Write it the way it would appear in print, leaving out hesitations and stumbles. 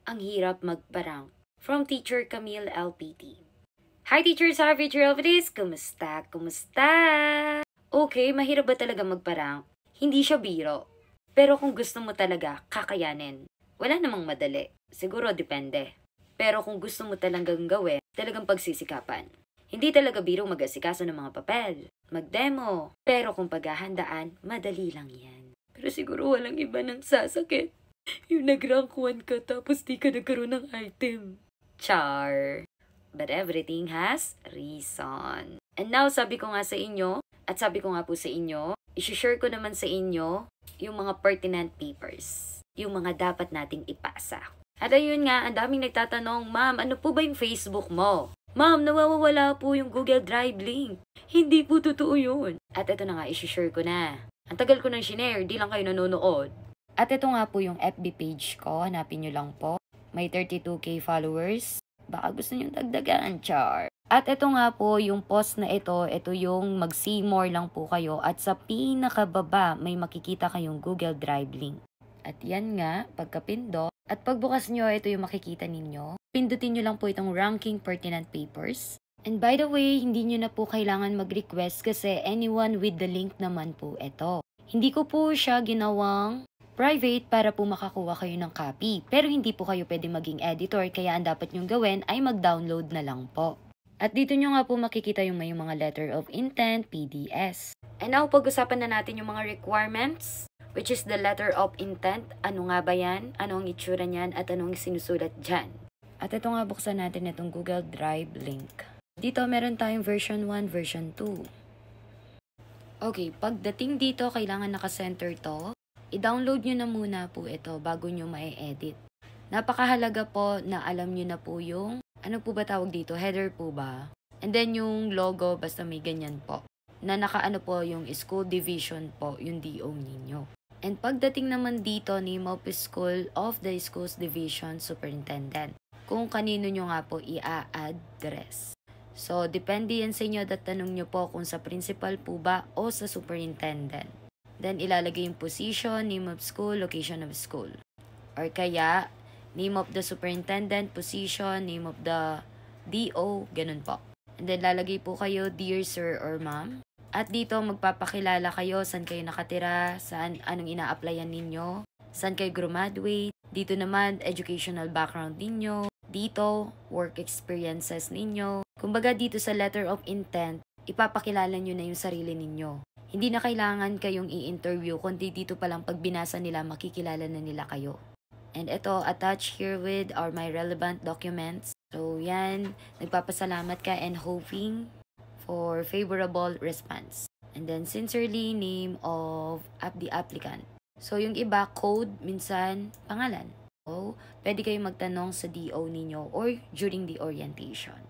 ang hirap magparang. From Teacher Camille LPT. Hi Teacher Sarah, Teacher Elvis! Kumusta? Kumusta? Okay, mahirap ba talaga magparang? Hindi siya biro. Pero kung gusto mo talaga, kakayanin. Wala namang madali. Siguro depende. Pero kung gusto mo talagang gawin, talagang pagsisikapan. Hindi talaga biro mag-asikaso ng mga papel, mag-demo. Pero kung paghahandaan, madali lang yan. Pero siguro walang iba nang sasakit. Yung nag-rank 1 ka tapos di ka nagkaroon ng item. Char. But everything has reason. And now, sabi ko nga sa inyo, at sabi ko nga po sa inyo, isi-share ko naman sa inyo yung mga pertinent papers. Yung mga dapat nating ipasa. At ayun nga, ang daming nagtatanong, Ma'am, ano po ba yung Facebook mo? Ma'am, nawawala po yung Google Drive link. Hindi po totoo yun. At ito na nga, isi-share ko na. Ang tagal ko nang shinare, di lang kayo nanonood. At ito nga po yung FB page ko, hanapin nyo lang po. May 32k followers. Baka gusto nyo dagdagan, char. At ito nga po, yung post na ito yung mag-see more lang po kayo. At sa pinakababa, may makikita kayong Google Drive link. At yan nga, pagkapindot. At pagbukas nyo, ito yung makikita ninyo. Pindutin nyo lang po itong ranking pertinent papers. And by the way, hindi nyo na po kailangan mag-request kasi anyone with the link naman po ito. Hindi ko po siya ginawang private para po makakuha kayo ng copy. Pero hindi po kayo pwede maging editor kaya ang dapat nyong gawin ay mag-download na lang po. At dito nyo nga po makikita yung may mga letter of intent, PDS. And now, pag-usapan na natin yung mga requirements, which is the letter of intent. Ano nga ba yan? Ano ang itsura niyan? At anong sinusulat dyan? At ito nga, buksan natin itong Google Drive link. Dito, meron tayong version 1, version 2. Okay, pagdating dito, kailangan naka-center to. I-download nyo na muna po ito bago nyo ma-edit. Napakahalaga po na alam nyo na po yung, ano po ba tawag dito? Header po ba? And then yung logo, basta may ganyan po. Na nakaano po yung school division po, yung DO ninyo. And pagdating naman dito, name of school of the school's division superintendent. Kung kanino nyo nga po i-address. So, depende yan sa inyo, tanong nyo po kung sa principal po ba o sa superintendent. Then, ilalagay yung position, name of school, location of school. Or kaya, name of the superintendent, position, name of the DO, ganun po. And then, lalagay po kayo, dear sir or ma'am. At dito, magpapakilala kayo, saan kayo nakatira, saan, anong ina-applyan ninyo, saan kayo graduate. Dito naman, educational background ninyo. Dito, work experiences ninyo. Kumbaga, dito sa letter of intent, ipapakilala nyo na yung sarili ninyo. Hindi na kailangan kayong i-interview, kundi dito palang pag binasa nila, makikilala na nila kayo. And ito, attached herewith are my relevant documents. So, yan, nagpapasalamat ka and hoping for favorable response. And then, sincerely, name of the applicant. So, yung iba, code, minsan, pangalan. So, pwede kayong magtanong sa DO ninyo or during the orientation.